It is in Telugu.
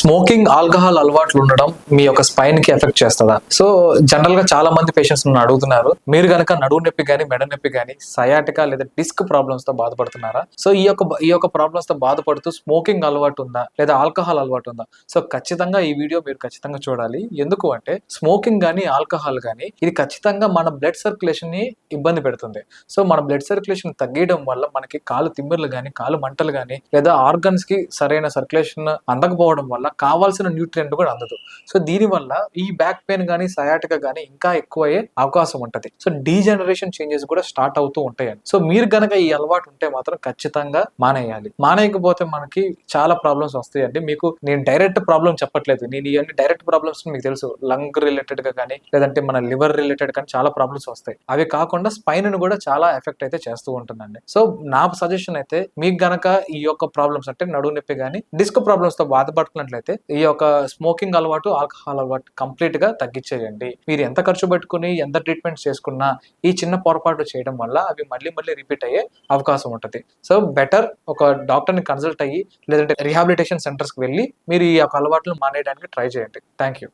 స్మోకింగ్, ఆల్కహాల్ అలవాట్లు ఉండడం మీ యొక్క స్పైన్ కి ఎఫెక్ట్ చేస్తుందా? సో జనరల్ గా చాలా మంది పేషెంట్స్ నన్ను అడుగుతున్నారు, మీరు గనక నడువు నొప్పి గానీ, మెడ నొప్పి గానీ, సయాటికా లేదా డిస్క్ ప్రాబ్లమ్స్ తో బాధపడుతున్నారా? సో ఈ యొక్క ప్రాబ్లమ్స్ తో బాధపడుతూ స్మోకింగ్ అలవాటు ఉందా లేదా ఆల్కహాల్ అలవాటు ఉందా? సో ఖచ్చితంగా ఈ వీడియో మీరు ఖచ్చితంగా చూడాలి. ఎందుకు అంటే స్మోకింగ్ గానీ, ఆల్కహాల్ గానీ ఇది ఖచ్చితంగా మన బ్లడ్ సర్క్యులేషన్ ని ఇబ్బంది పెడుతుంది. సో మన బ్లడ్ సర్క్యులేషన్ తగ్గడం వల్ల మనకి కాలు తిమ్మిర్లు గానీ, కాలు మంటలు గానీ, లేదా ఆర్గన్స్ కి సరైన సర్క్యులేషన్ అందకపోవడం వల్ల కావాల్సిన న్యూట్రియంట్ కూడా అందదు. సో దీని వల్ల ఈ బ్యాక్ పెయిన్ గానీ, సయాటికా గానీ ఇంకా ఎక్కువయ్యే అవకాశం ఉంటది. సో డీజనరేషన్ చేంజెస్ కూడా స్టార్ట్ అవుతూ ఉంటాయండి. సో మీరు గనక ఈ అలవాటు ఉంటే మాత్రం ఖచ్చితంగా మానేయాలి. మానేయకపోతే మనకి చాలా ప్రాబ్లమ్స్ వస్తాయండి. మీకు నేను డైరెక్ట్ ప్రాబ్లం చెప్పట్లేదు. నేను ఇవన్నీ డైరెక్ట్ ప్రాబ్లమ్స్ మీకు తెలుసు. లంగ్ రిలేటెడ్ గా కానీ, లేదంటే మన లివర్ రిలేటెడ్ కానీ చాలా ప్రాబ్లమ్స్ వస్తాయి. అవి కాకుండా స్పైన్ ను కూడా చాలా ఎఫెక్ట్ అయితే చేస్తూ ఉంటుందండి. సో నా సజెషన్ అయితే మీకు గనక ఈ యొక్క ప్రాబ్లమ్స్ అంటే నడువు నొప్పి కానీ, డిస్క్ ప్రాబ్లమ్స్ తో బాధపడుతున్నట్లయితే ఈ యొక్క స్మోకింగ్ అలవాటు, ఆల్కహాల్ అలవాటు కంప్లీట్ గా తగ్గించేయండి. మీరు ఎంత ఖర్చు పెట్టుకుని ఎంత ట్రీట్మెంట్ చేసుకున్నా ఈ చిన్న పొరపాటు చేయడం వల్ల అవి మళ్ళీ మళ్ళీ రిపీట్ అయ్యే అవకాశం ఉంటుంది. సో బెటర్ ఒక డాక్టర్ ని కన్సల్ట్ అయ్యి, లేదంటే రిహాబిలిటేషన్ సెంటర్స్ కి వెళ్ళి మీరు ఈ యొక్క అలవాట్లు మానేయడానికి ట్రై చేయండి. Thank you.